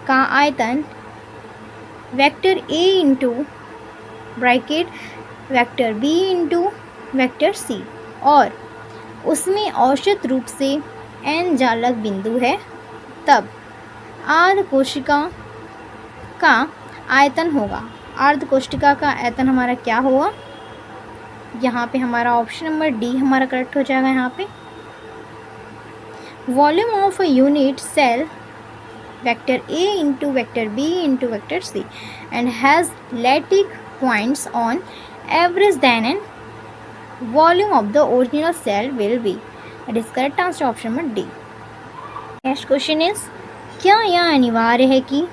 का आयतन vector A into bracket vector B into vector C और उसमें औसत रूप से n जालक बिंदु है, तब आर्ध कोशिका का आयतन होगा। आर्ध कोशिका का आयतन हमारा क्या होगा? यहाँ पे हमारा ऑप्शन नंबर डी हमारा करेक्ट हो जाएगा। यहाँ पे volume of a unit cell vector A into vector B into vector C and has lattice points on average then an volume of the original cell will be. It is correct answer option number D. Next question is, क्या यह अनिवार्य है कि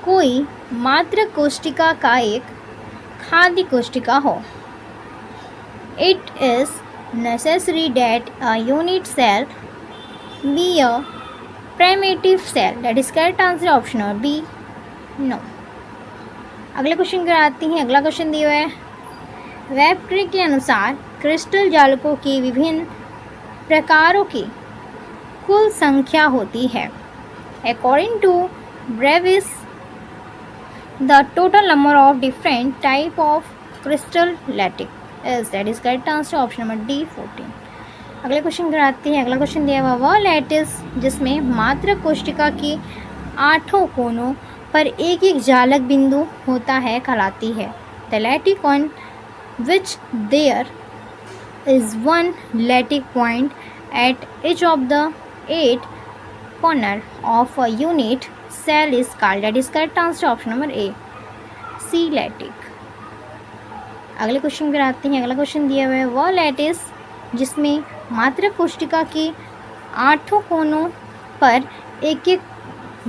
कोई मात्रक कोशिका का एक खाद्य कोशिका हो? It is necessary that a unit cell be a primitive cell. That is correct answer option or B. No. अगले क्वेश्चन की आती हैं। अगला क्वेश्चन दिया है, वेबट्री के अनुसार क्रिस्टल जालकों की विभिन्न प्रकारों की कुल संख्या होती है। According to Brevis, the total number of different type of crystal lattice is, that is correct answer option number D 14. अगले क्वेश्चन कराते हैं। अगला क्वेश्चन दिया हुआ वह लैटिस जिसमें मात्रक कोशिका के 8 कोनों पर एक एक जालक बिंदु होता है कहलाती है। The lattice on which there is one lattice point at each of the 8 corner of a unit cell is called, that is correct answer option number A C lattice. अगले क्वेश्चन पर आते हैं। अगला क्वेश्चन दिया हुआ है वह lattice जिसमें मात्रक कोशिका के 8 कोनों पर एक एक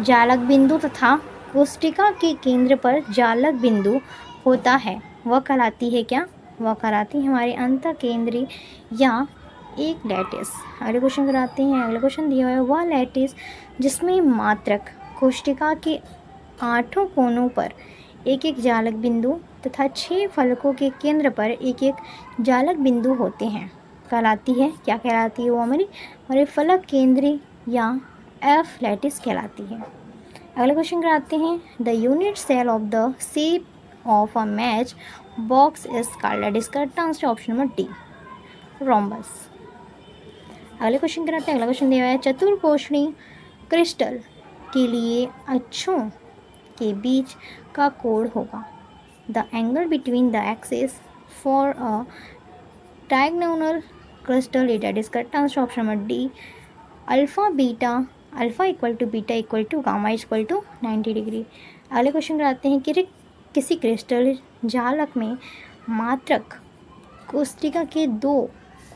जालक बिंदु तथा कोशिका के केंद्र पर जालक बिंदु होता है वह कहलाती है क्या? वह कहलाती है हमारे अंतःकेंद्री या एक लैटिस। अगले क्वेश्चन पर आते हैं। अगला क्वेश्चन दिया हुआ है वह लैटिस जिसमें मात्रक कोशिका के 8 कोनों पर एक एक जालक बिंदु तथा 6 फलकों के केंद्र पर एक एक जालक बिंदु होते हैं कहलाती है क्या? कहलाती है वो हमारे फलक केंद्री या एफ लैटिस कहलाती है। अगले क्वेश्चन कराते हैं। The unit cell of the shape of a match box is called, that is correct answer option number D rhombus. अगले क्वेश्चन कराते हैं। अगला क्वेश्चन दिया हुआ है चतुर्कोणीय क्रिस्टल के लिए अक्षों के बीच का कोण होगा। The angle between the axis for a diagonal crystal is, that is correct answer option number D alpha beta, alpha equal to beta equal to gamma equal to 90 degree. अगले क्वेश्चन कराते हैं कि किसी क्रिस्टल जालक में मात्रक कोशिका के 2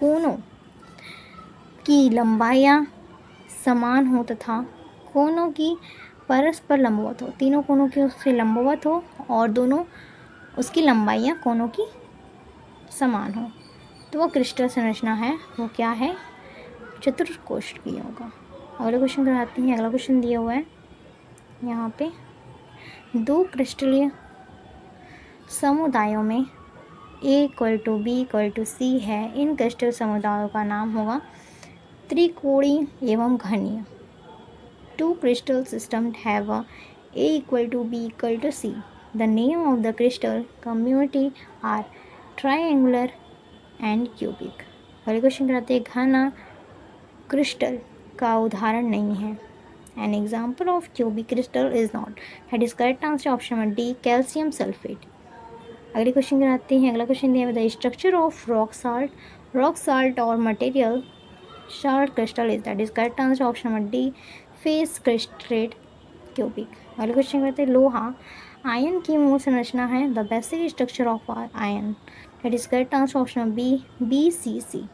कोनों की लंबाइयाँ समान हो तथा कोनों की परस्पर लंबवत हो, तीनों कोनों की उससे लंबवत हो और दोनों उसकी लंबाइयाँ कोनों की समान हो, तो वो क्रिस्टल संरचना है वो क्या है? चतुर्कोष्ठीय होगा। अगले क्वेश्चन कराते हैं। अगला क्वेश्चन दिया हुआ है यहाँ पे 2 क्रिस्टलीय समुदायों में A equal to B equal to C है। इन क्रिस्टल समुदायों का नाम होगा त्रिकोणीय एवं घनीय। 2 crystal systems have a equal to b equal to c. The name of the crystal community are triangular and cubic. अगले क्वेश्चन कराते हैं घना क्रिस्टल का उदाहरण नहीं है। An example of cubic crystal is not. That is correct answer option number D calcium sulfate. अगले question कराते हैं। अगला क्वेश्चन दिया है the structure of rock salt और material short crystal is, that is correct answer option number D face crystallite cubic. अगले question करते हैं लोहा आयन की मूल संरचना है। The basic structure of ion, that is correct answer option B C C.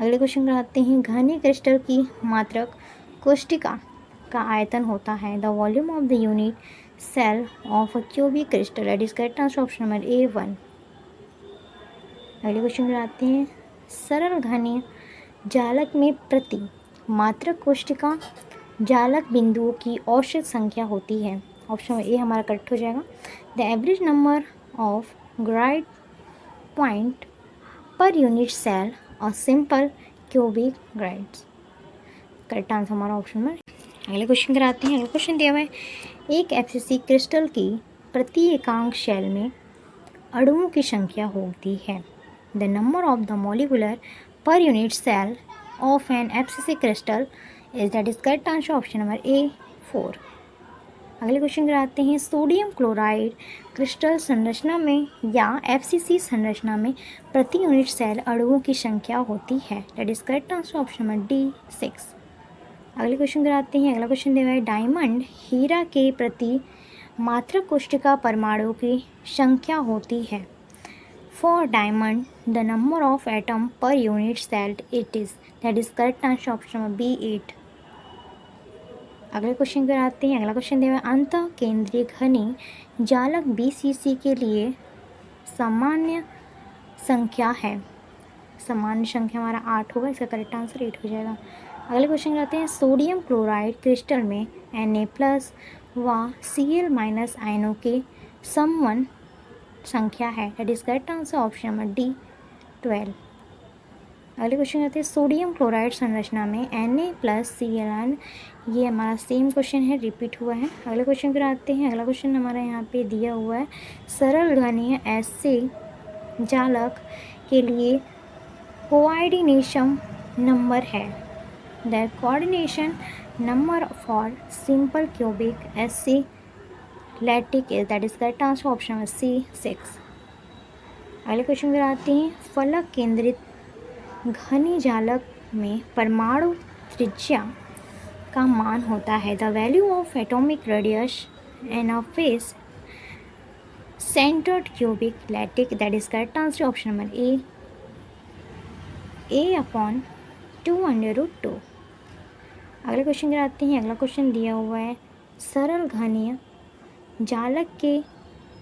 अगले क्वेश्चन कराते हैं घने क्रिस्टल की मात्रक कोशिका का आयतन होता है। The volume of the unit cell of a cubic crystal, that is correct answer option number A 1। अगले क्वेश्चन कराते हैं सरल घनीय जालक में प्रति मात्रक कोशिका जालक बिंदुओं की औसत संख्या होती है। ऑप्शन ए हमारा करेक्ट हो जाएगा। The average number of grid point per unit cell और simple cubic grids, correct answer हमारा ऑप्शन में। अगले क्वेश्चन कराते हैं। अगला क्वेश्चन दिया हुआ है, एक एफसीसी क्रिस्टल की प्रति एकांक शेल में अणुओं की संख्या होती है। The number of the molecular per unit cell of an FCC crystal is, that is correct answer option number A 4। अगले क्वेश्चन कराते हैं, सोडियम क्लोराइड क्रिस्टल संरचना में या एफसीसी संरचना में प्रति यूनिट सेल अणुओं की संख्या होती है। That is correct answer option number D 6। अगले क्वेश्चन कराते हैं। अगला क्वेश्चन दिया है, डायमंड हीरा के प्रति मात्रक कोशिका परमाणु की संख्या होती है। For diamond the number of atom per unit cell it is, that is correct answer option number B 8। अगले क्वेश्चन कराते हैं। अगला क्वेश्चन दिया है, अंतः केंद्रीय घनी जालक BCC के लिए सामान्य संख्या है। सामान्य संख्या हमारा 8 होगा, इसका करेक्ट आंसर 8 हो जाएगा। अगले क्वेश्चन कराते हैं, सोडियम क्लोराइड क्रिस्टल में Na+ व Cl- आयनों के समवन संख्या है। That is correct answer option number D 12। अगले क्वेश्चन कहते हैं, सोडियम क्लोराइड संरचना में Na+ Cl, ये हमारा सेम क्वेश्चन है, रिपीट हुआ है। अगले क्वेश्चन पर आते हैं। अगला क्वेश्चन हमारा यहाँ पे दिया हुआ है, सरल घनीय ऐसे जालक के लिए कोऑर्डिनेशन नंबर है। The coordination number for simple cubic ऐसे lattice is, that is correct answer option number C 6। अगले क्वेश्चन पर आते हैं, फलक केंद्रित घनी जालक में परमाणु त्रिज्या का मान होता है। The value of atomic radius an a face centred cubic lattice, that is correct answer option number a/2√2। अगले क्वेश्चन कराते हैं। अगला क्वेश्चन दिया हुआ है, सरल घनीय जालक के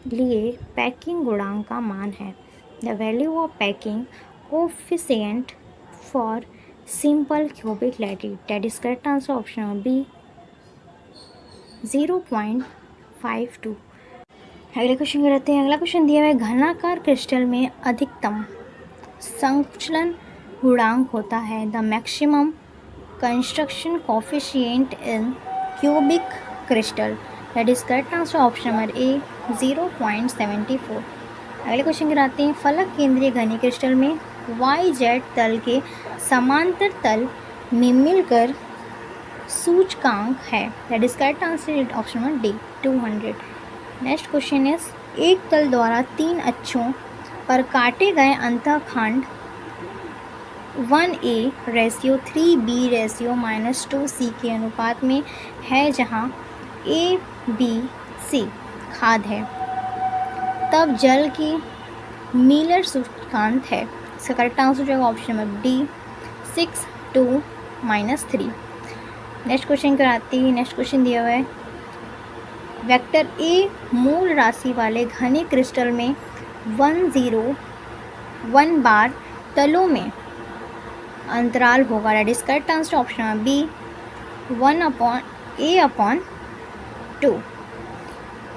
लिए पैकिंग गुणांक का मान है। The value of packing coefficient for simple cubic lattice, that is correct answer option number B 0.52। अगले क्वेश्चन कराते हैं। अगला क्वेश्चन दिया हुआ है, घनाकार क्रिस्टल में अधिकतम संकुचन गुणांक होता है। The maximum construction coefficient in cubic crystal, that is correct answer option number ए 0.74। अगले क्वेश्चन कराते हैं, फलक केंद्रीय घनी क्रिस्टल में YZ तल के समांतर तल में मिलकर सूचकांक है। That is correct answer option number D 200। Next question is, एक तल द्वारा 3 अक्षों पर काटे गए अंतःखंड 1A/3B/-2C के अनुपात में है, जहाँ ABC खाद है, तब जल की मीलर सूचकांक है। इसका करेक्ट आंसर हो जाएगा option number D 6(2-3). Next question कराती है। नेक्स्ट क्वेश्चन दिया हुआ है, वेक्टर ए मूल राशि वाले घने क्रिस्टल में 101 बार तलों में अंतराल होगा। That is correct answer option number B 1/A/2।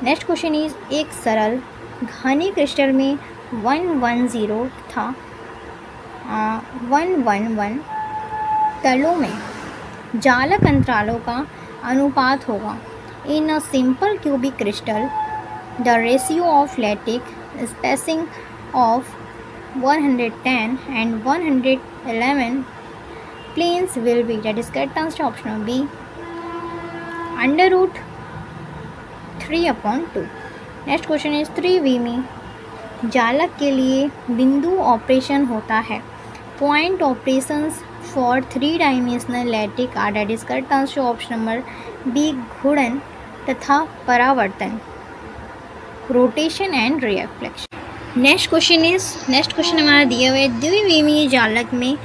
Next question is, एक सरल घनी क्रिस्टल में 110 तथा 111 तलों में जालक अंतरालों का अनुपात होगा। In a simple cubic crystal the ratio of lattice spacing of 110 and 111 planes will be, that is correct answer option B √3/2। Next question is, त्रिविमी जालक के लिए बिंदु ऑपरेशन होता है। Point operations for 3 dimensional lattice are, that is correct answer option number B घूर्णन तथा परावर्तन, rotation and reflection. Next question हमारा दिया हुआ है, द्विविमीय जालक में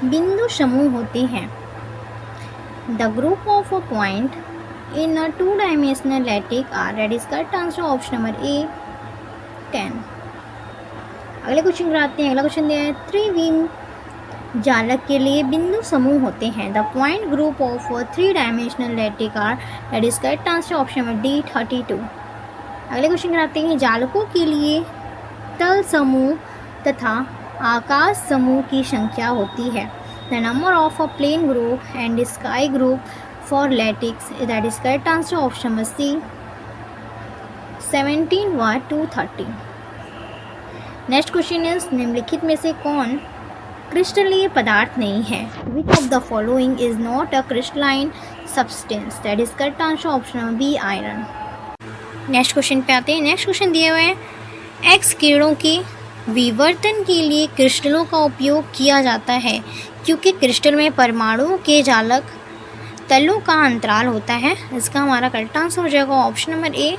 बिंदु समूह होते हैं। The group of a point in a 2 dimensional lattice are, that is correct answer option number A 10। अगले क्वेश्चन कराते हैं। अगला क्वेश्चन दिया है, त्रिविम जालक के लिए बिंदु समूह होते हैं। The point group of 3 dimensional lattice are, that is correct answer option number D 32। अगले क्वेश्चन कराते हैं, जालकों के लिए तल समूह तथा आकाश समूह की संख्या होती है। The number of a plane group and sky group for lattice, that is correct answer option number C, 17 व 230. नेक्स्ट क्वेश्चन इज निम्नलिखित में से कौन क्रिस्टलीय पदार्थ नहीं है? Which of the following is not a crystalline substance, that is correct answer option number B, iron. Next question पे आते हैं. नेक्स्ट क्वेश्चन दिए हुए हैं, एक्स किरणों के विवर्तन के लिए क्रिस्टलों का उपयोग किया जाता है क्योंकि क्रिस्टल में परमाणुओं के जालक तलों का अंतराल होता है. इसका हमारा करेक्ट आंसर हो जाएगा ऑप्शन नंबर ए,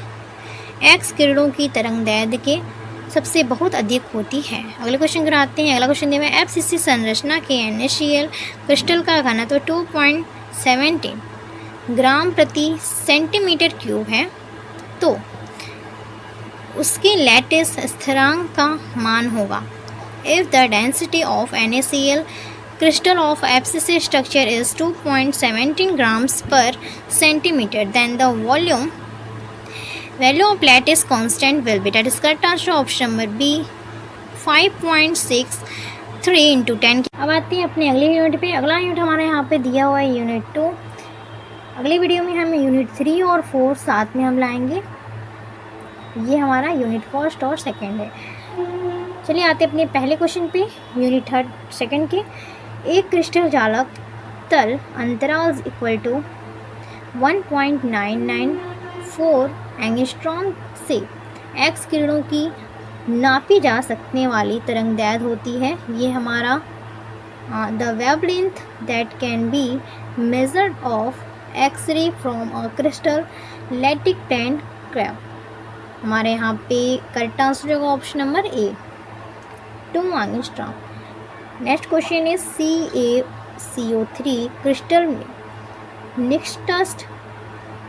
एक्स किरणों की तरंगदैर्ध्य के सबसे बहुत अधिक होती है. अगले क्वेश्चन कराते हैं. अगला क्वेश्चन दिया हुआ है, FCC संरचना के NaCl क्रिस्टल का घनत्व 2.17 ग्राम प्रति सेंटीमीटर क्यूब है, तो उसके लैटिस स्थिरांक का मान होगा. If the density of NaCl crystal of FCC structure is 2.17 grams per centimeter, then the value of lattice constant will be, that is correct answer option number B, 5.63 into 10. अब आते हैं अपने अगले यूनिट पे. अगला यूनिट हमारे यहाँ पे दिया हुआ है यूनिट 2. अगले वीडियो में हम यूनिट 3 और 4 साथ में हम लाएंगे. ये हमारा यूनिट फर्स्ट और सेकंड है. चलिए आते अपने पहले क्वेश्चन पे, यूनिट थर्ड सेकंड के. एक क्रिस्टल जालक तल अंतराल इक्वल टू 1.994 एंगस्ट्रॉम से एक्स किरणों की नापी जा सकने वाली तरंगदैर्ध्य होती है. ये हमारा the wavelength that can be measured of X-ray from a crystal lattice plane क्रैब. हमारे यहाँ पे करेक्ट आंसर होगा option number A, 2 angstrom. Next question is CaCO3 crystal में निकटस्थ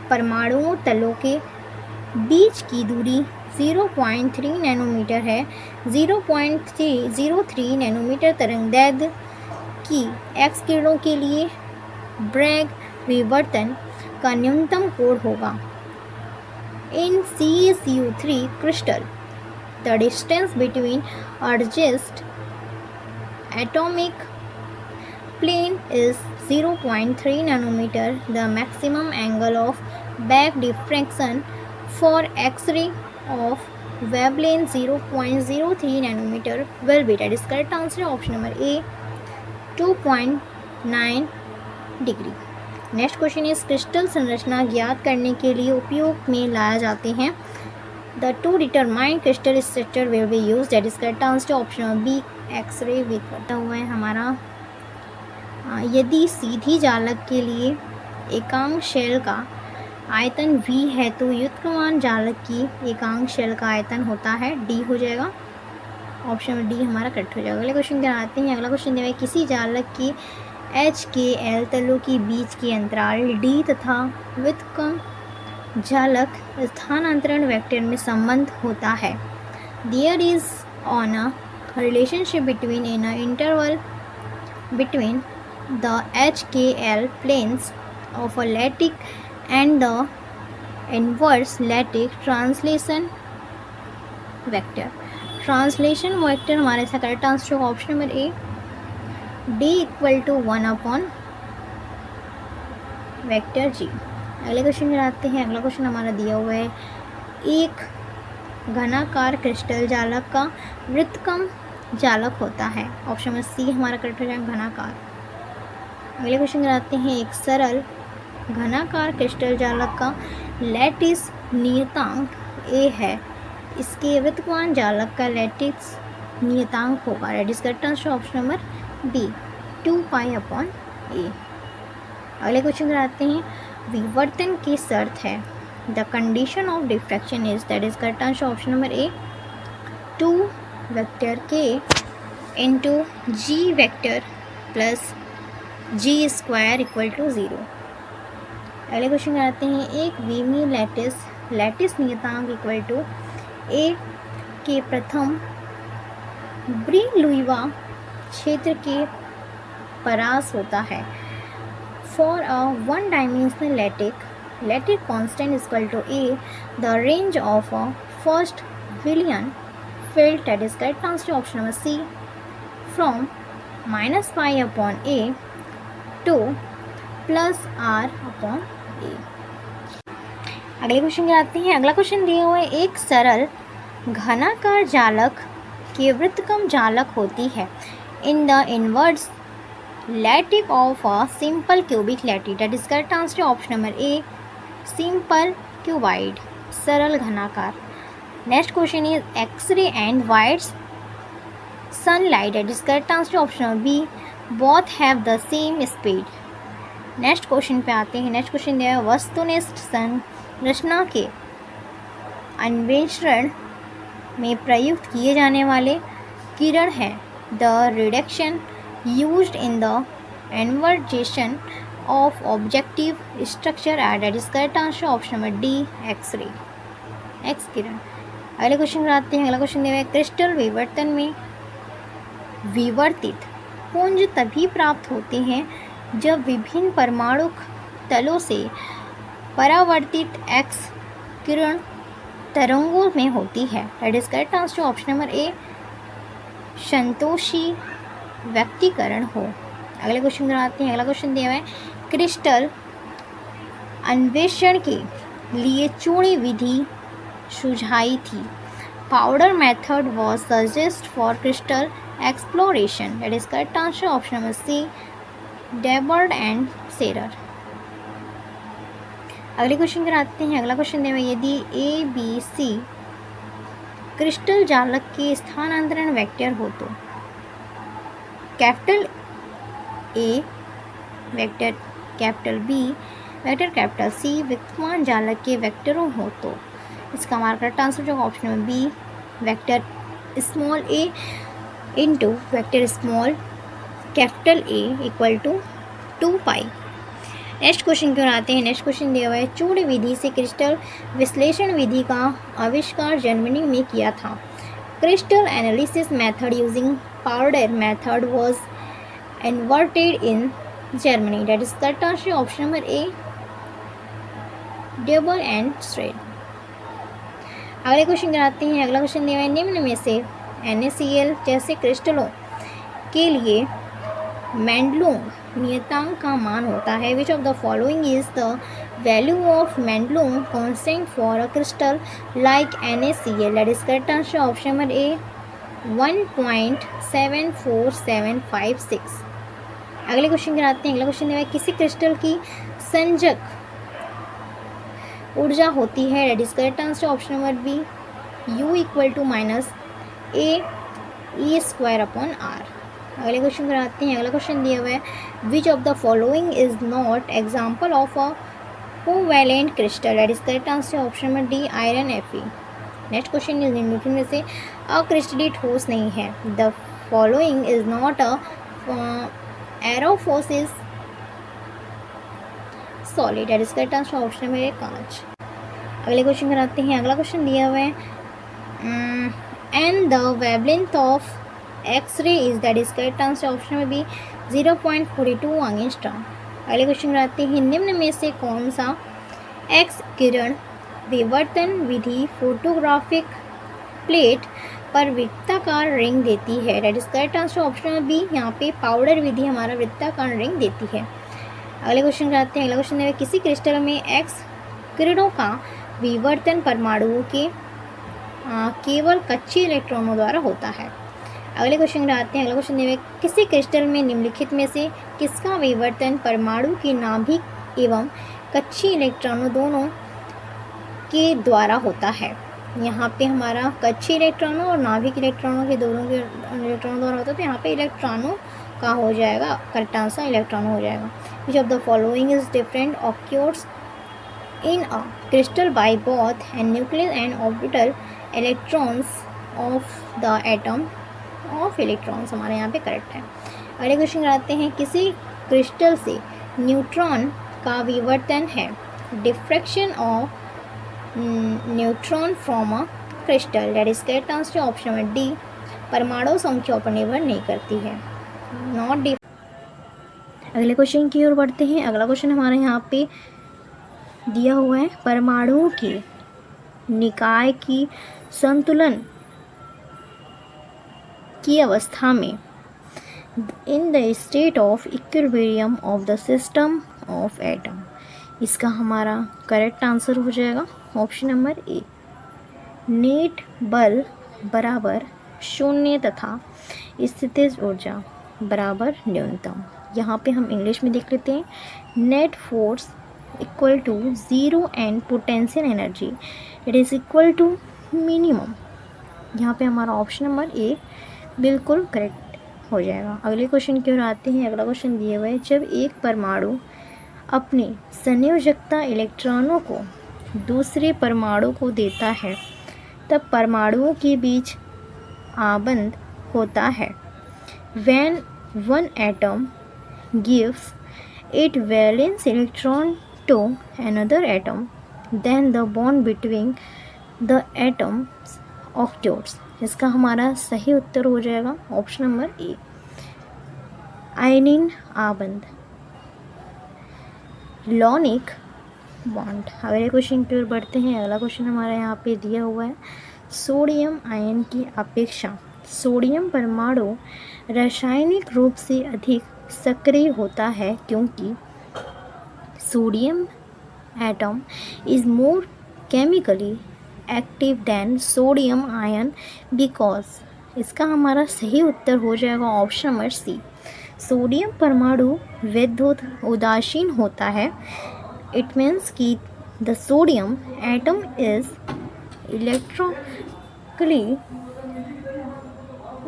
परमाणुओं तलों के बीच की दूरी 0.3 नैनोमीटर है. 0.03 नैनोमीटर तरंगदैर्ध्य की एक्स किरणों के लिए ब्रैग विवर्तन का न्यूनतम कोण होगा. इन CaCO3 crystal, the distance between adjacent atomic plane is 0.3 nanometer. The maximum angle of back diffraction for X-ray of wavelength 0.03 nanometer will be, that is correct answer option number A, 2.9 degree. Next question is crystal संरचना ज्ञात करने के लिए उपयोग में लाया जाते हैं. The to determine crystal structure will be use, that is correct answer option B, X-ray with. करता हुआ है हमारा, यदि सीधी जालक के लिए एकांक शेल का आयतन V है तो युत्क्रमान जालक की एकांक शेल का आयतन होता है D हो जाएगा. ऑप्शन डी हमारा करेक्ट हो जाएगा. अगले क्वेश्चन कराते हैं. अगला क्वेश्चन दिया है, किसी जालक की HKl तलों के बीच की अंतराल D तथा व्युत्क्रम जालक स्थानांतरण वेक्टर में संबंध होता है. There is on a relationship between an interval between the HKl planes of a lattice and the inverse lattice translation vector. Translation vector हमारे साथ करेक्ट आंसर होगा option number A, D equal to 1 upon vector G. अगले question कराते हैं. अगला question हमारा दिया हुआ है, एक घनाकार क्रिस्टल जालक का वृत्तक्रम जालक होता है. ऑप्शन नंबर सी हमारा करेक्ट हो जाएगा, घनाकार. अगले क्वेश्चन कराते हैं, एक सरल घनाकार क्रिस्टल जालक का लैटिस नियतांक A है, इसके वृत्तक्रम जालक का लैटिस नियतांक होगा. That is correct answer option number B, 2 pi upon A. अगले क्वेश्चन कराते हैं, विवर्तन की शर्त है. The condition of diffraction is, that is correct answer option number A, 2 vector K into G vector plus G square equal to 0. अगले question कराते हैं, एक वीमी लैटिस नियतांक इक्वल टू A के प्रथम ब्रिलुइवा क्षेत्र के परास होता है. For a one dimensional lattice constant equal to A, the range of a first Brillouin field, that is correct answer option number C, from -π upon A to plus R upon A. अगले question की आते हैं। अगला question दिया हुआ है, एक सरल घनाकार जालक की वृत्तकम जालक होती है in the inverse lattice of a simple cubic lattice. That is correct answer option number A, simple cuboid, सरल घनाकार। Next question is X ray and white sunlight. That is correct answer option number B, both have the same speed. Next question पे आते हैं। Next question दिया है, वस्तुनिष्ठ संरचना के अन्वेषण में प्रयुक्त किए जाने वाले किरण है the reduction used in the investigation of objective structure at. That is correct answer option number D, X ray, X किरण। अगले क्वेश्चन पर आते हैं। अगला क्वेश्चन दिया है, क्रिस्टल विवर्तन में विवर्तित पुंज तभी प्राप्त होते हैं जब विभिन्न परमाणु तलों से परावर्तित एक्स किरण तरंगों में होती है। That is correct answer option number A, संतोषी व्यक्तिकरण हो। अगले क्वेश्चन पर आते हैं। अगला क्वेश्चन दिया हुआ है, क्रिस्टल अन्वेषण के लिए चूड़ी विधि सुझाई थी। Powder method was suggest for crystal exploration. That is correct answer option number C, Debye and Scherrer. अगले क्वेश्चन पर आते हैं। अगला क्वेश्चन दिया हुआ है, यदि ए बी सी क्रिस्टल जालक के स्थानांतरण वेक्टर हो तो capital A vector capital B vector capital C विद्यमान जालक के वेक्टरों हो तो इसका हमारा करेक्ट आंसर जो option number B, vector small A into vector small capital A equal to 2 pi. Next question की ओर आते हैं। नेक्स्ट क्वेश्चन दिया हुआ है, चूड़ी विधि से क्रिस्टल विश्लेषण विधि का आविष्कार जर्मनी में किया था। Crystal analysis method using powder method was inverted in Germany. That is correct answer option number A, devil and straight. अगले क्वेश्चन कराते हैं। अगला क्वेश्चन दिया हुआ है, निम्न में से NaCl जैसे क्रिस्टलों के लिए मेंडलूंग नियतांक का मान होता है। Which of the following is the value of Madelung constant for a crystal like NaCl। That is correct answer option number A, 1.74756। अगले क्वेश्चन कराते हैं। अगला क्वेश्चन दिया है, किसी क्रिस्टल की संजक ऊर्जा होती है। That is correct answer option number B, U equal to minus A E square upon R. अगले क्वेश्चन कराते हैं। अगला क्वेश्चन दिया हुआ है, which of the following is not example of a covalent crystal. That is correct answer option number D, iron Fe। Next question is निम्नलिखित में से अक्रिस्टलीट ठोस नहीं है। The following is not a amorphous solid. That is correct answer option number ए, कांच। अगले question कराते हैं। अगला क्वेश्चन दिया हुआ है, and the wavelength of X-ray is. That is correct answer option number B, 0.42 angstrom. अगले क्वेश्चन कराते हैं, निम्न में से कौन सा एक्स किरण विवर्तन विधि फोटोग्राफिक प्लेट पर वृत्ताकार रिंग देती है। That is correct answer option number B, यहाँ पे पाउडर विधि हमारा वृत्ताकार रिंग देती है। अगले क्वेश्चन कराते हैं। अगला क्वेश्चन है, किसी क्रिस्टल में एक्स किरणों का विवर्तन परमाणुओं के केवल कच्चे इलेक्ट्रॉनों द्वारा होता है। अगले क्वेश्चन कराते हैं। अगला क्वेश्चन है, किसी क्रिस्टल में निम्नलिखित में से किसका विवर्तन परमाणु की नाभिक एवं कच्चे इलेक्ट्रॉनों दोनों के द्वारा होता है। यहाँ पे हमारा कच्चे इलेक्ट्रॉनों और नाभिक इलेक्ट्रॉनों के दोनों के इलेक्ट्रॉनों द्वारा होता है, तो यहाँ पे इलेक्ट्रॉनों का हो जाएगा, करेक्ट आंसर इलेक्ट्रॉन हो जाएगा। Which of the following is different occurs in a crystal by both and nucleus and orbital electrons of the atom of electrons, हमारे यहाँ पे करेक्ट है। अगले क्वेश्चन आते हैं, किसी क्रिस्टल से न्यूट्रॉन का विवर्तन है। Diffraction of neutron from a crystal. That is correct answer option number D, परमाणु संख्याओं पर निर्भर नहीं करती है, नॉट डी। अगले क्वेश्चन की ओर बढ़ते हैं। अगला क्वेश्चन हमारे यहाँ पे दिया हुआ है, परमाणुओं के निकाय की संतुलन की अवस्था में in the state of equilibrium of the system of atom. इसका हमारा करेक्ट आंसर हो जाएगा ऑप्शन नंबर ए। नेट बल बराबर शून्य तथा स्थितिज ऊर्जा बराबर न्यूनतम। यहाँ पे हम इंग्लिश में देख लेते हैं। Net force equal to zero and potential energy it is equal to minimum. यहाँ पे हमारा ऑप्शन नंबर ए बिल्कुल करेक्ट हो जाएगा। अगले क्वेश्चन की ओर आते हैं। अगला क्वेश्चन दिए हुए है, जब एक परमाणु अपनी संयोजकता इलेक्ट्रॉनों को दूसरे परमाणु को देता है तब परमाणुओं के बीच आबंध होता है। When one atom gives its valence electron to another atom, then the bond between the atoms occurs। इसका हमारा सही उत्तर हो जाएगा ऑप्शन नंबर ए, आयनिन आबंध, लॉनिक बॉन्ड। अगले क्वेश्चन की ओर बढ़ते हैं। अगला क्वेश्चन हमारा यहाँ पे दिया हुआ है, सोडियम आयन की अपेक्षा सोडियम परमाणु रासायनिक रूप से अधिक सक्रिय होता है क्योंकि sodium atom is more chemically active than sodium ion because. इसका हमारा सही उत्तर हो जाएगा ऑप्शन नंबर सी, सोडियम परमाणु विद्युत उदासीन होता है। इट मीन्स कि the sodium atom is electrically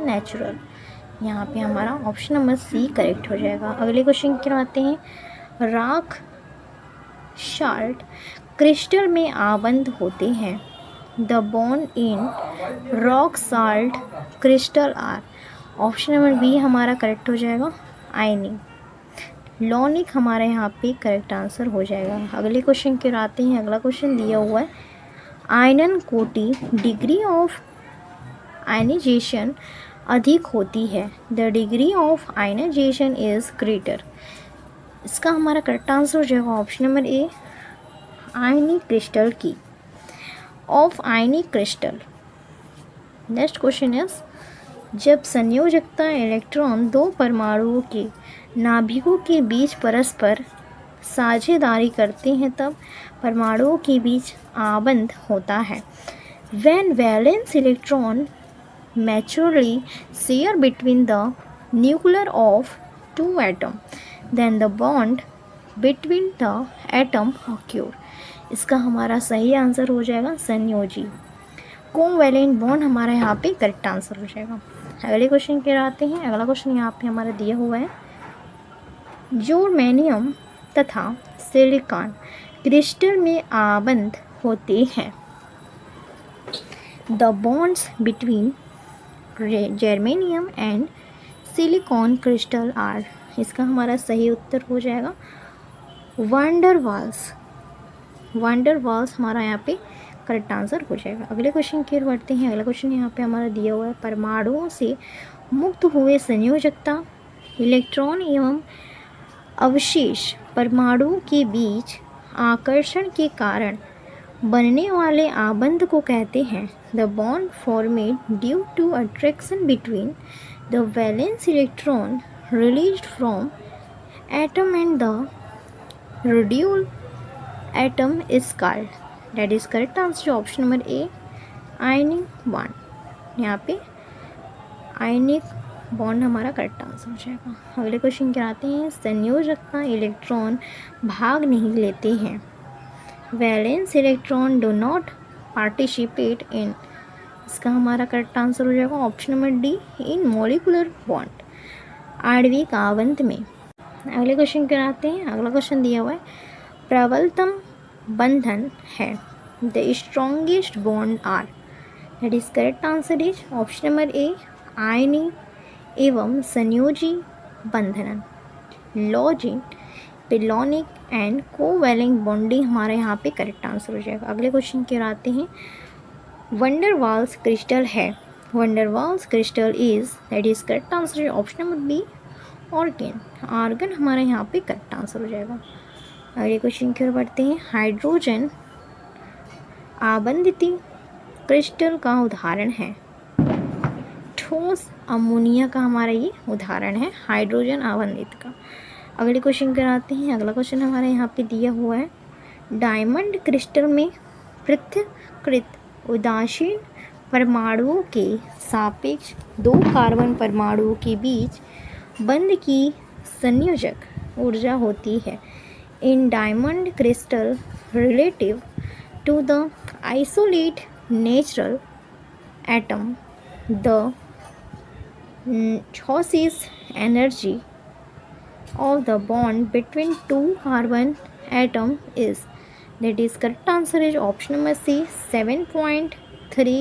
natural. यहाँ पे हमारा ऑप्शन नंबर सी करेक्ट हो जाएगा। अगले क्वेश्चन की ओर आते हैं। राख साल्ट क्रिस्टल में आबंध होते हैं। The bond in rock salt crystal are. Option number B हमारा करेक्ट हो जाएगा, आयनिक। लॉनिक हमारे यहाँ पे करेक्ट आंसर हो जाएगा। अगले क्वेश्चन की ओर आते हैं। अगला क्वेश्चन दिया हुआ है, आयनन कोटि डिग्री ऑफ आयनाइजेशन अधिक होती है। The degree of ionization is greater. इसका हमारा करेक्ट आंसर हो जाएगा option number A, ionic crystal की, of ionic crystal. Next question is, जब संयोजकता इलेक्ट्रॉन दो परमाणुओं के नाभिकों के बीच परस्पर साझेदारी करते हैं तब परमाणुओं के बीच आबंध होता है। When valence electron naturally share between the nuclear of two atoms, then the bond between the atom occur। इसका हमारा सही आंसर हो जाएगा संयोजी। कोवैलेंट बॉन्ड हमारा यहाँ पे करेक्ट आंसर हो जाएगा। अगले क्वेश्चन की ओर आते हैं। अगला क्वेश्चन यहाँ पे हमारा दिया हुआ है, जर्मेनियम तथा सिलिकॉन क्रिस्टल में आबंध होते हैं। The bonds between germanium and silicon crystal are. इसका हमारा सही उत्तर हो जाएगा वंडरवाल्स। वंडरवाल्स हमारा यहाँ पे करेक्ट आंसर हो जाएगा। अगले क्वेश्चन की ओर बढ़ते हैं। अगला क्वेश्चन यहाँ पे हमारा दिया हुआ है, परमाणुओं से मुक्त हुए संयोजकता इलेक्ट्रॉन एवं अवशेष परमाणुओं के बीच आकर्षण के कारण बनने वाले आबंध को कहते हैं। The bond formed due to attraction between the valence electron released from atom and the radial atom is called. That is correct answer option number A, ionic bond. यहाँ पे आयनिक बॉन्ड हमारा करेक्ट आंसर हो जाएगा। अगले question क्या आते हैं, संयोजकता electron भाग नहीं लेते हैं। Valence electron do not participate in. इसका हमारा करेक्ट आंसर हो जाएगा ऑप्शन नंबर डी, इन मॉलिकुलर बॉन्ड, आणविक आबंध में। अगले क्वेश्चन क्या आते हैं। अगला क्वेश्चन दिया हुआ है, प्रबलतम बंधन है। The strongest bond are. That is correct answer is option number A, आयनिक एवं संयोजी बंधन, लॉजिक, पिलॉनिक एंड कोवैलेंट बॉन्डिंग हमारे यहाँ पे करेक्ट आंसर हो जाएगा। अगले क्वेश्चन की ओर आते हैं, वंडरवाल्स क्रिस्टल है। Van der Waals crystal is, that is correct answer option number B, argon. Argon हमारे यहाँ पे करेक्ट आंसर हो जाएगा। अगले क्वेश्चन की ओर बढ़ते हैं, हाइड्रोजन आबंधित क्रिस्टल का उदाहरण है। ठोस अमोनिया का हमारा ये उदाहरण है हाइड्रोजन आबंधित का। अगले क्वेश्चन कराते हैं। अगला क्वेश्चन हमारे यहाँ पे दिया हुआ है, डायमंड क्रिस्टल में पृथक्कृत उदासीन परमाणुओं के सापेक्ष 2 कार्बन परमाणुओं के बीच बंध की संयोजक ऊर्जा होती है। In diamond crystal relative to the isolate natural atom the Choices energy of the bond between 2 carbon atom is, that is correct answer is option number C 7.3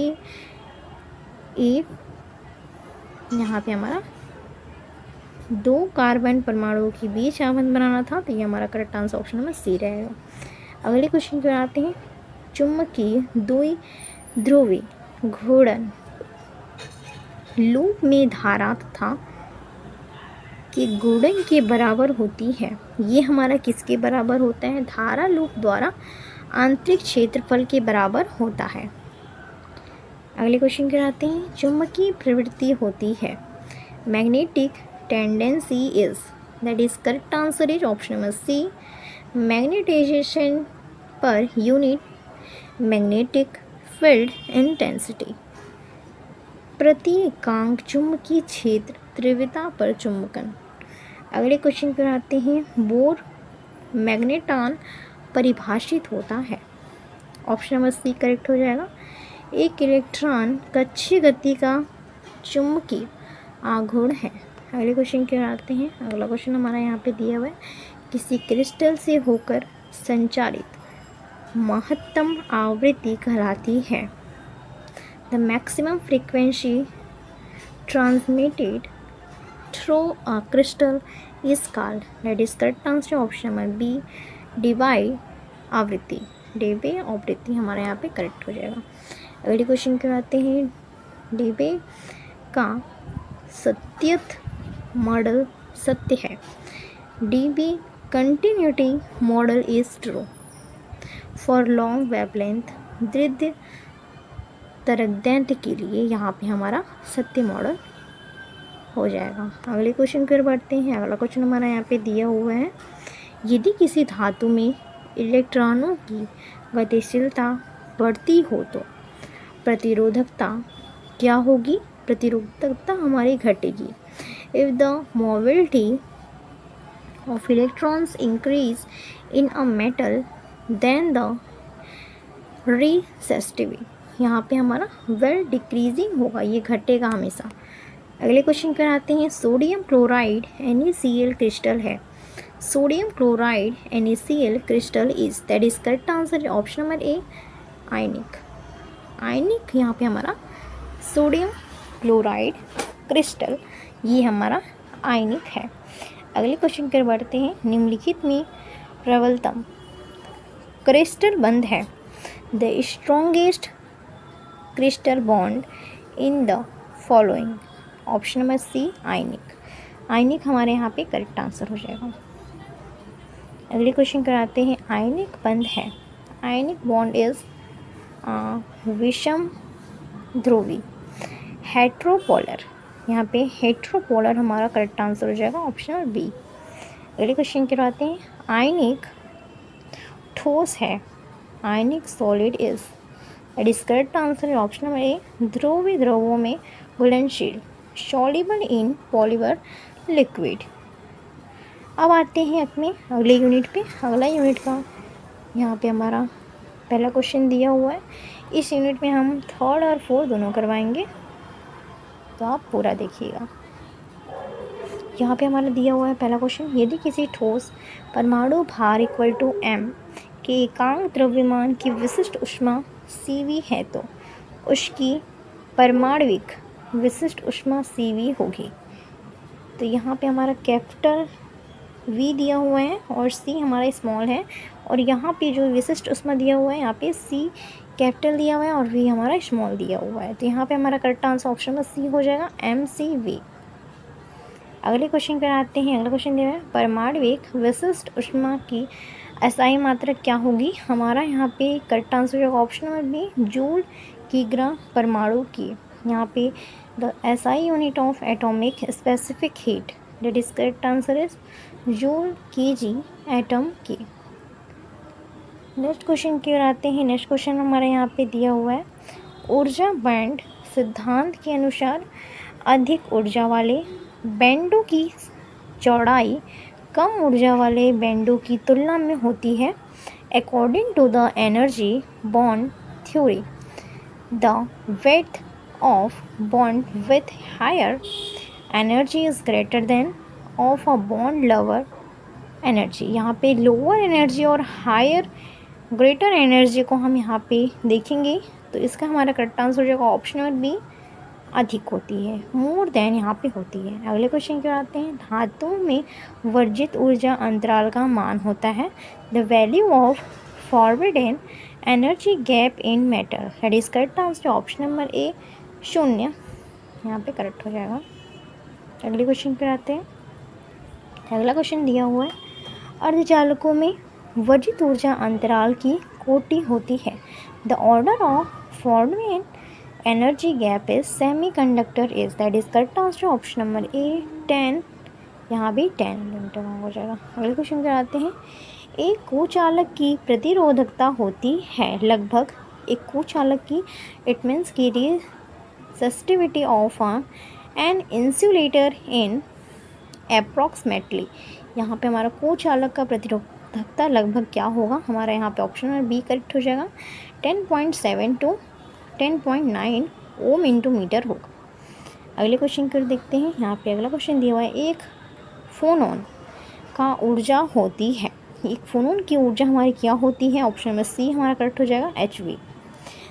E। यहाँ पे हमारा 2 कार्बन परमाणुओं के बीच आबंध बनाना था, तो ये हमारा correct answer option number C रहेगा। अगले क्वेश्चन पे आते हैं, चुंबकीय द्विध्रुवी घूर्णन लूप में धारा तथा के घूर्णन के बराबर होती है। ये हमारा किसके बराबर होता है? धारा लूप द्वारा आंतरिक क्षेत्रफल के बराबर होता है। अगले क्वेश्चन कराते हैं, चुंबकीय प्रवृत्ति होती है, magnetic tendency is, that is correct answer is option number C magnetization per unit magnetic field intensity. प्रति एकांक चुंबकीय क्षेत्र तीव्रता पर चुंबकन। अगले क्वेश्चन पर आते हैं, बोर मैग्नेटॉन परिभाषित होता है। ऑप्शन नंबर सी करेक्ट हो जाएगा। एक इलेक्ट्रॉन कक्षीय गति का चुंबकीय आघूर्ण है। अगले क्वेश्चन पर आते हैं। अगला क्वेश्चन हमारा यहाँ पे दिया हुआ है, किसी क्रिस्टल से होकर संचारित महत्तम आवृत्ति कहलाती है। The maximum frequency transmitted through a crystal is called, that is correct answer option number B dBi आवृत्ति। dBi आवृत्ति हमारे यहाँ पे करेक्ट हो जाएगा। अगले क्वेश्चन के आते हैं, dBi का सत्यथ मॉडल सत्य है। dB continuity model is true for long wavelength दीर्घ तरंगदैर्घ्य के लिए यहाँ पे हमारा सत्य मॉडल हो जाएगा। अगले क्वेश्चन पर बढ़ते हैं। अगला क्वेश्चन हमारा यहाँ पे दिया हुआ है, यदि किसी धातु में इलेक्ट्रॉनों की गतिशीलता बढ़ती हो तो प्रतिरोधकता क्या होगी? प्रतिरोधकता हमारी घटेगी। If the mobility of electrons increase in a metal then the resistivity, यहाँ पे हमारा वेल डिक्रीजिंग होगा, ये घटेगा हमेशा। अगले क्वेश्चन पर आते हैं, सोडियम क्लोराइड NaCl क्रिस्टल है। Sodium chloride NaCl crystal is, that is correct answer option number A ionic. Ionic यहाँ पे हमारा सोडियम क्लोराइड क्रिस्टल, ये हमारा आयनिक है। अगले क्वेश्चन पर बढ़ते हैं, निम्नलिखित में प्रबलतम क्रिस्टल बंध है। The strongest crystal bond in the following, option number C ionic. Ionic हमारे यहाँ पे करेक्ट आंसर हो जाएगा। अगले क्वेश्चन कराते हैं, आयनिक बंध है। आयनिक बॉन्ड इज विषम ध्रुवी हेट्रोपोलर, यहाँ पे हेट्रोपोलर हमारा करेक्ट आंसर हो जाएगा ऑप्शन नंबर बी। अगले क्वेश्चन कराते हैं, आयनिक ठोस है। आयनिक solid is, it is correct answer option number ए ध्रुवीय द्रवों में घुलनशील सॉल्युबल इन पॉलीमर लिक्विड। अब आते हैं अपने अगले यूनिट पे। अगला यूनिट का यहाँ पे हमारा पहला क्वेश्चन दिया हुआ है। इस यूनिट में हम थर्ड और फोर्थ दोनों करवाएंगे, तो आप पूरा देखिएगा। यहाँ पे हमारा दिया हुआ है पहला क्वेश्चन, यदि किसी ठोस परमाणु भार इक्वल टू m के एकांक द्रव्यमान की विशिष्ट ऊष्मा Cv है तो उसकी परमाणविक विशिष्ट ऊष्मा Cv होगी। तो यहाँ पे हमारा कैपिटल V दिया हुआ है और C हमारा स्मॉल है, और यहाँ पे जो विशिष्ट ऊष्मा दिया हुआ है यहाँ पे C कैपिटल दिया हुआ है और V हमारा स्मॉल दिया हुआ है। तो यहाँ पे हमारा करेक्ट आंसर ऑप्शन में C हो जाएगा MCV। अगले क्वेश्चन पर आते हैं। अगला क्वेश्चन दिया है, परमाणविक विशिष्ट ऊष्मा की SI मात्रा क्या होगी? हमारा यहाँ पे करेक्ट आंसर हो जाएगा ऑप्शन नंबर बी जूल किग्रा परमाणु की। यहाँ पे the SI unit of atomic specific heat, that is correct answer is joule KG atom के। नेक्स्ट क्वेश्चन की ओर आते हैं। नेक्स्ट क्वेश्चन हमारे यहाँ पे दिया हुआ है, ऊर्जा बैंड सिद्धांत के अनुसार अधिक ऊर्जा वाले बैंडों की चौड़ाई कम ऊर्जा वाले बैंडों की तुलना में होती है। According to the energy bond theory, the width of bond with higher energy is greater than of a bond lower energy। यहाँ पे लोअर एनर्जी और हायर ग्रेटर एनर्जी को हम यहाँ पे देखेंगे तो इसका हमारा करेक्ट आंसर हो जाएगा ऑप्शन नंबर बी, अधिक होती है, मोर देन यहाँ पे होती है। अगले क्वेश्चन की ओर आते हैं। धातुओं में वर्जित ऊर्जा अंतराल का मान होता है the value of forbidden energy gap in metal. That is correct answer option number A, 0 यहाँ पे करेक्ट हो जाएगा। अगले क्वेश्चन पर आते हैं। अगला क्वेश्चन दिया हुआ है, अर्धचालकों में वर्जित ऊर्जा अंतराल की कोटि होती है। The order of forbidden energy gap is semiconductor is. That is correct answer option number A, 10 यहाँ भी 10 हो जाएगा। अगले क्वेश्चन पर आते हैं। एक कुचालक की प्रतिरोधकता होती है लगभग, एक कुचालक की, इट मीन्स की resistivity of an insulator in approximately. यहाँ पे हमारा कुचालक का प्रतिरोधकता लगभग क्या होगा, हमारा यहाँ पे ऑप्शन नंबर बी करेक्ट हो जाएगा, 10.7 to 10.9 ओम इंटू मीटर होगा। अगले क्वेश्चन कर देखते हैं। यहाँ पे अगला क्वेश्चन दिया हुआ है, एक फोनॉन का ऊर्जा होती है, एक फोनॉन की ऊर्जा हमारी क्या होती है, ऑप्शन नंबर सी हमारा करेक्ट हो जाएगा, HV।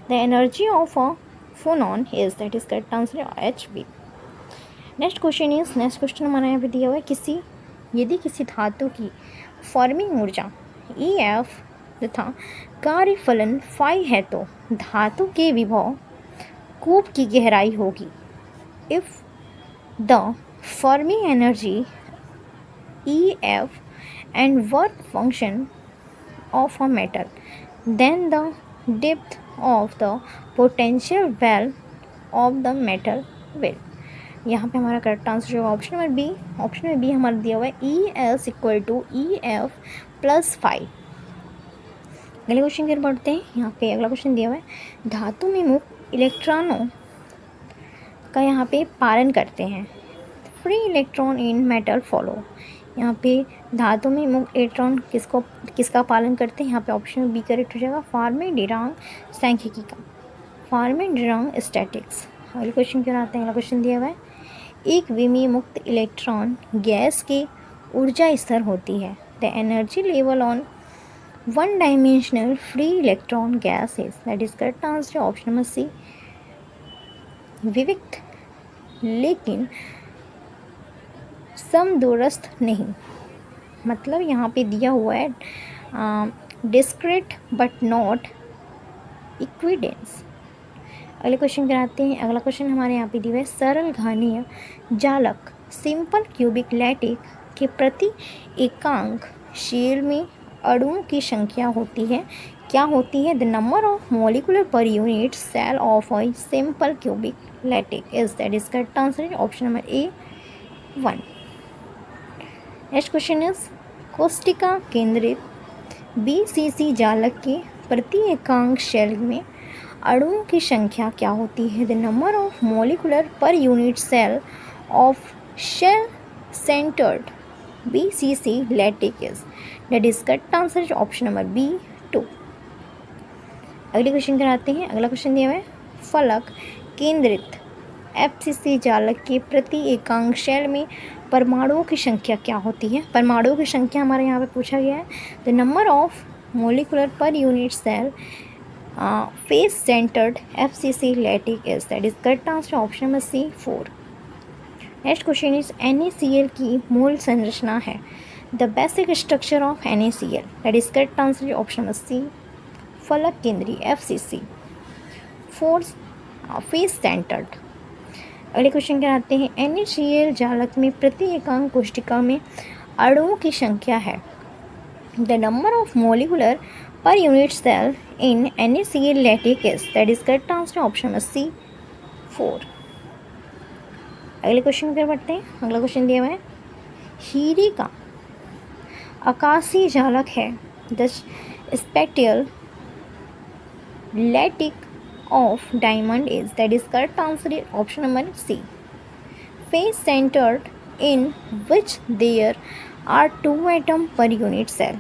The energy of a phonon is, that is correct answer HV। Next question हमारा यहाँ पे दिया हुआ है, यदि किसी धातु की फॉर्मिंग ऊर्जा EF तथा कार्यफलन फाई है तो धातु के विभव कूप की गहराई होगी। If the forming energy EF and work function of a metal, then the depth of the potential valve of the metal will। यहाँ पे हमारा करेक्ट आंसर होगा option number B. Option number B हमारा दिया हुआ है ES = EF + 5। अगले question की ओर बढ़ते हैं। यहाँ पे अगला क्वेश्चन दिया हुआ है, धातु में मुक्त इलेक्ट्रॉनों का यहाँ पे पालन करते हैं। Free electron in metal follow. यहाँ पे धातु में मुक्त इलेक्ट्रॉन किसका पालन करते हैं, यहाँ पे ऑप्शन बी करेक्ट हो जाएगा, फार्मे-डिरांग सांख्यिकी का, फार्मे-डिरांग स्टैटिक्स। अगले क्वेश्चन की ओर आते हैं। अगला क्वेश्चन दिया हुआ है, एक विमीय मुक्त इलेक्ट्रॉन गैस की ऊर्जा स्तर होती है। The energy level on one dimensional free electron gas is, that is correct answer option number C, विविक्त लेकिन समदूरस्थ नहीं। मतलब यहाँ पे दिया हुआ है डिस्क्रीट बट नॉट इक्विडेंस। अगले क्वेश्चन कराते हैं। अगला क्वेश्चन हमारे यहाँ पे दिया है, सरल घानीय जालक सिंपल क्यूबिक लैटिक के प्रति एकांक शेल में अणुओं की संख्या होती है, क्या होती है, the number of molecular per unit cell of a simple cubic lattice is, that is correct answer option number A, 1। Next question is, कोष्टिका केंद्रित BCC जालक के प्रति एकांक शेल में अणुओं की संख्या क्या होती है, the number of molecular per unit cell of shell centered BCC lattice is, that is correct answer option number B, 2। अगले क्वेश्चन कराते हैं। अगला क्वेश्चन दिया हुआ है, फलक केंद्रित FCC जालक के प्रति एकांक शेल में परमाणुओं की संख्या क्या होती है, परमाणुओं की संख्या हमारे यहाँ पे पूछा गया है, the number of molecular per unit cell face centered FCC lattice is, that is correct answer option number C, 4। Next question is, NaCl की मूल संरचना है, the basic structure of NaCl, that is correct answer option number C, फलक केंद्रीय FCC, force face centered. अगले question क्या आते हैं, NaCl जालक में प्रति एकांक कोष्टिका में अणुओं की संख्या है, the number of molecular per unit cell in NaCl lattice is, that is correct answer option number C, 4। अगले क्वेश्चन पर बढ़ते हैं। अगला क्वेश्चन दिया हुआ है, हीरे का आकाशीय जालक है। The spectral lattice of diamond is, that is correct answer is option number C. Face centered in which there are 2 atom per unit cell.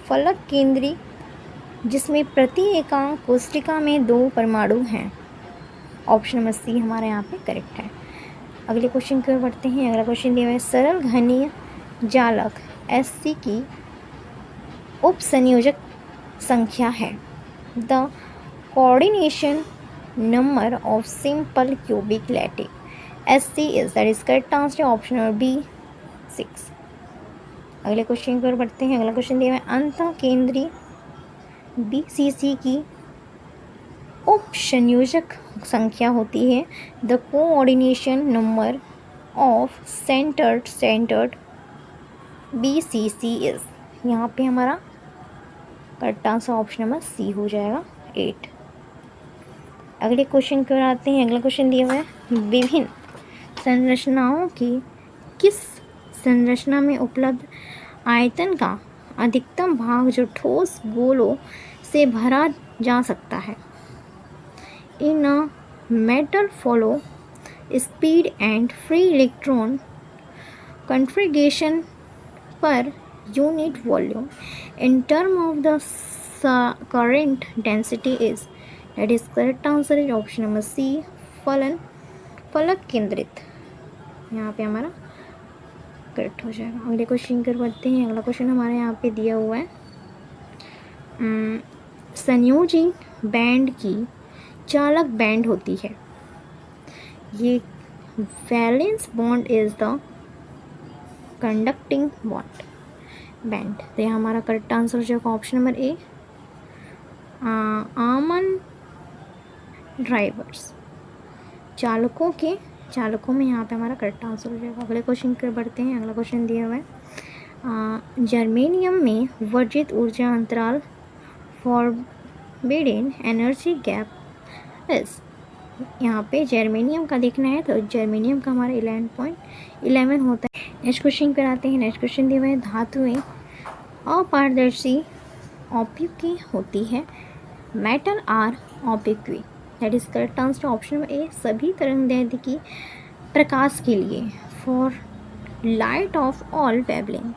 फलक केंद्री जिसमें प्रति एकांक कोशिका में 2 परमाणु हैं। ऑप्शन नंबर सी हमारे यहाँ पे करेक्ट है। अगले क्वेश्चन की ओर बढ़ते हैं। अगला क्वेश्चन दिया हुआ है सरल घनीय जालक SC की उप संयोजक संख्या है। The coordination number of simple cubic lattice SC is, that is correct answer option number B 6। अगले क्वेश्चन की ओर बढ़ते हैं। अगला क्वेश्चन दिया है अंतः केंद्रीय BCC की उप संयोजक संख्या होती है। The coordination number of centered BCC is, यहाँ पे हमारा correct answer option number C हो जाएगा 8। अगले क्वेश्चन की ओर आते हैं। अगला क्वेश्चन दिया हुआ है विभिन्न संरचनाओं की किस संरचना में उपलब्ध आयतन का अधिकतम भाग जो ठोस गोलों से भरा जा सकता है। In a metal follow speed and free electron configuration per unit volume in term of the current density is, that is correct answer is option number C फलक केंद्रित, यहाँ पे हमारा करेक्ट हो जाएगा। अगले क्वेश्चन कर बढ़ते हैं। अगला क्वेश्चन हमारे यहाँ पे दिया हुआ है संयोजी बैंड की चालक बैंड होती है। ये valence bond is the conducting bond band, तो यहाँ हमारा करेक्ट आंसर हो जाएगा ऑप्शन नंबर ए आमन ड्राइवर्स चालकों में यहाँ पे हमारा करेक्ट आंसर हो जाएगा। अगले क्वेश्चन पर बढ़ते हैं। अगला क्वेश्चन दिया हुआ है जर्मेनियम में वर्जित ऊर्जा अंतराल फॉरबिडेन एनर्जी गैप इस, यहाँ पे जर्मेनियम का देखना है तो जर्मेनियम का हमारा 11.11 होता है। नेक्स्ट क्वेश्चन पर आते हैं। नेक्स्ट क्वेश्चन दिया हुआ है धातुएं अपारदर्शी ऑप्टिकी होती है। मेटल आर ऑप्टिक्वी, that is correct answer option number A सभी तरंगदैर्ध्य की प्रकाश के लिए for light of all wavelength.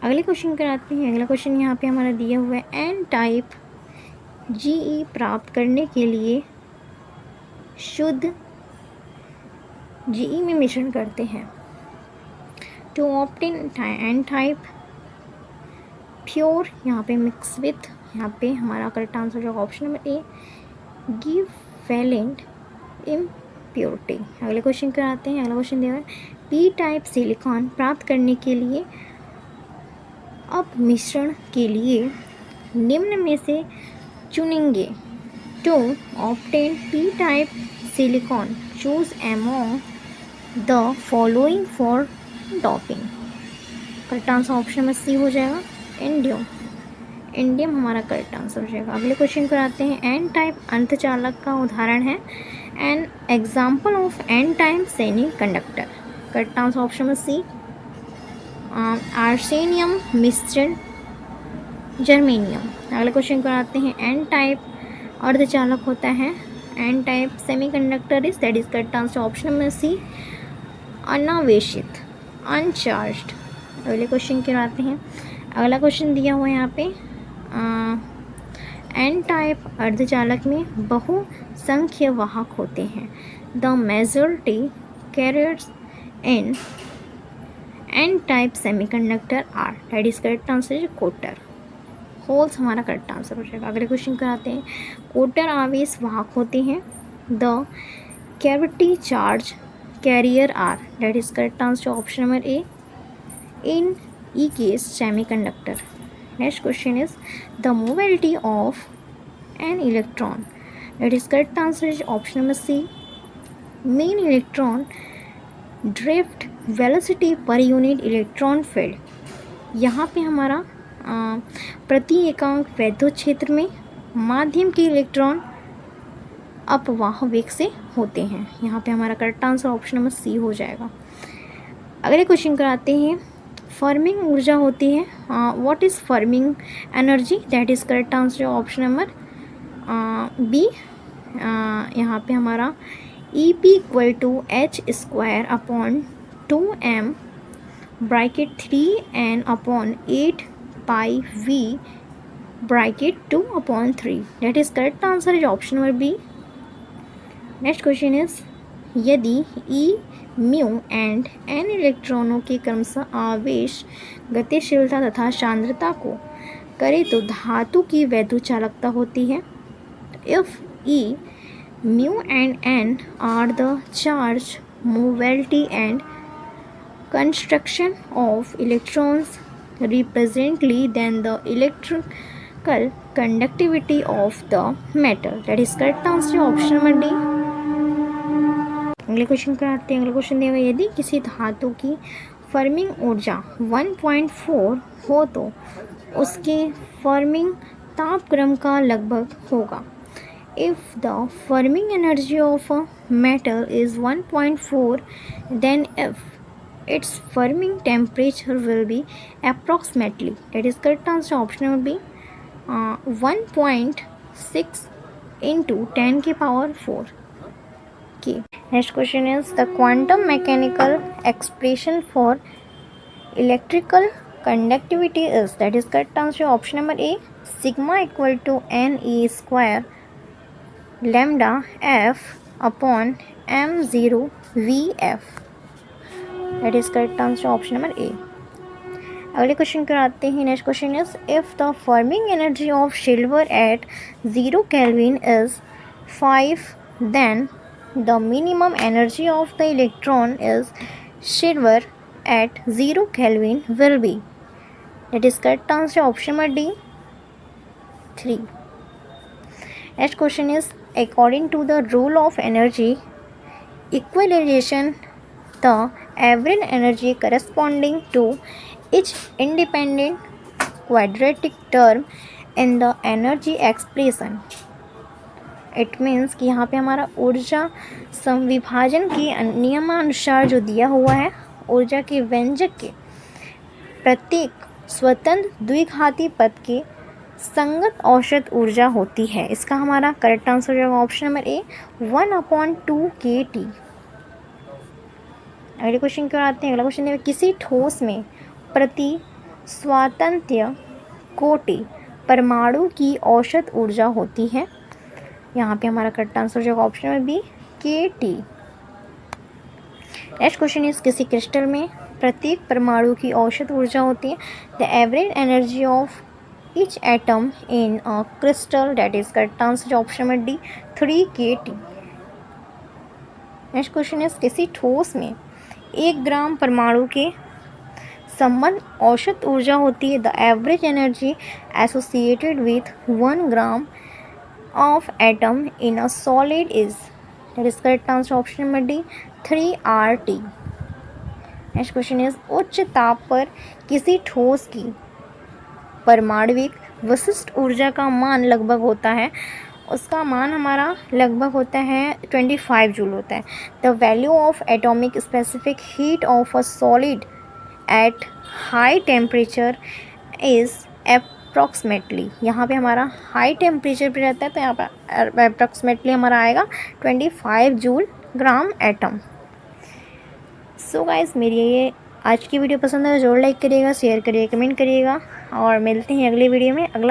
अगले क्वेश्चन कराते हैं। अगला क्वेश्चन यहाँ पे हमारा दिया हुआ है एन टाइप GE प्राप्त करने के लिए शुद्ध GE में मिश्रण करते हैं। To obtain n type pure, यहाँ पे मिक्स विथ, यहाँ पे हमारा करेक्ट आंसर होगा option number A give valent impurity. अगले क्वेश्चन कराते हैं। अगला क्वेश्चन दिया है पी टाइप सिलिकॉन प्राप्त करने के लिए अब मिश्रण के लिए निम्न में से चुनेंगे। To obtain p type silicon choose among the following for doping, correct answer option number C हो जाएगा इंडियम हमारा करेक्ट आंसर हो जाएगा। अगले क्वेश्चन कराते हैं एन टाइप अंतचालक का उदाहरण है an example of N type semiconductor, correct answer option number C आर्सेनियम मिश्रण जर्मेनियम। अगले क्वेश्चन कराते हैं एन टाइप अर्धचालक होता है N type semiconductor is, that is correct answer option number C अनावेशित अनचार्ज्ड। अगले क्वेश्चन कराते हैं। अगला क्वेश्चन दिया हुआ है यहाँ पे एन टाइप अर्धचालक में बहुसंख्य वाहक होते हैं। The majority carriers in n type semiconductor are, that is correct answer कोटर होल्स हमारा करेक्ट आंसर हो जाएगा। अगले क्वेश्चन कराते हैं कोटर आवेश वाहक होते हैं। The cavity charge carrier are, that is correct answer option number A in E case semiconductor. Next question is the mobility of an electron, that is correct answer is option number C mean electron drift velocity per unit electron field. यहाँ पे हमारा प्रति एकांक वैद्युत क्षेत्र में माध्यम के इलेक्ट्रॉन अपवाह वेग से होते हैं। यहाँ पे हमारा correct answer option number C हो जाएगा। अगले क्वेश्चन कराते हैं फर्मिंग ऊर्जा होती है। What is Fermi energy? That is correct answer option number B. यहाँ पे हमारा E P equal to H square upon 2m bracket 3n upon 8πv bracket 2/3। That is correct answer is option number B. Next question is यदि E mu and N इलेक्ट्रॉनों के क्रमशः आवेश गतिशीलता तथा सांद्रता को करें तो धातु की वैद्युत चालकता होती है। If E mu and n are the charge, mobility and construction of electrons represently, then the electrical conductivity of the metal. That is correct answer option number D. अगले क्वेश्चन पर आते हैं। अगला क्वेश्चन दिया हुआ है यदि किसी धातु की फर्मिंग ऊर्जा 1.4 हो तो उसके फर्मिंग तापक्रम का लगभग होगा। If the Fermi energy of a metal is 1.4, then if its Fermi temperature will be approximately, that is correct answer option will be 1.6 into 10 की power 4. Okay. Next question is the quantum mechanical expression for electrical conductivity is, that is correct answer option number A, sigma equal to NE square lambda f upon m0 vf। That is correct answer option number A. अगले question पर आते हैं। Next question is if the Fermi energy of silver at 0 kelvin is 5, then the minimum energy of the electron is silver at 0 kelvin will be. That is correct answer option number D 3। Next question is according to the rule of energy equalization, the average energy corresponding to each independent quadratic term in the energy expression, it means कि यहाँ पे हमारा ऊर्जा संविभाजन के नियमानुसार जो दिया हुआ है, ऊर्जा के व्यंजक के प्रत्येक स्वतंत्र द्विघाती पद के संगत औसत ऊर्जा होती है। इसका हमारा करेक्ट आंसर हो जाएगा ऑप्शन नंबर ए 1/2 kT। अगले क्वेश्चन की ओर आते हैं। अगला क्वेश्चन है किसी ठोस में प्रति स्वातंत्र्य कोटि परमाणु की औसत ऊर्जा होती है। यहाँ पे हमारा करेक्ट आंसर हो जाएगा option number B kT। Next question is किसी क्रिस्टल में प्रत्येक परमाणु की औसत ऊर्जा होती है। The average energy of each atom in a crystal, that is correct answer option number D 3 kT। Next question है किसी ठोस में 1 ग्राम परमाणु के संबंध औसत ऊर्जा होती है। The average energy associated with 1 gram of atom in a solid is, that is correct answer option number D 3 RT। Next question is उच्च ताप पर किसी ठोस की परमाणविक विशिष्ट ऊर्जा का मान लगभग होता है, उसका मान हमारा लगभग होता है 25 जूल होता है। The value of atomic specific heat of a solid at high temperature is approximately, यहाँ पे हमारा हाई टेम्परेचर पे रहता है तो यहाँ पर अप्रॉक्सीमेटली हमारा आएगा 25 joule gram atom. So guys मेरी ये आज की वीडियो पसंद है तो जरूर लाइक करिएगा, शेयर करिएगा, कमेंट करिएगा और मिलते हैं अगले वीडियो में। अगला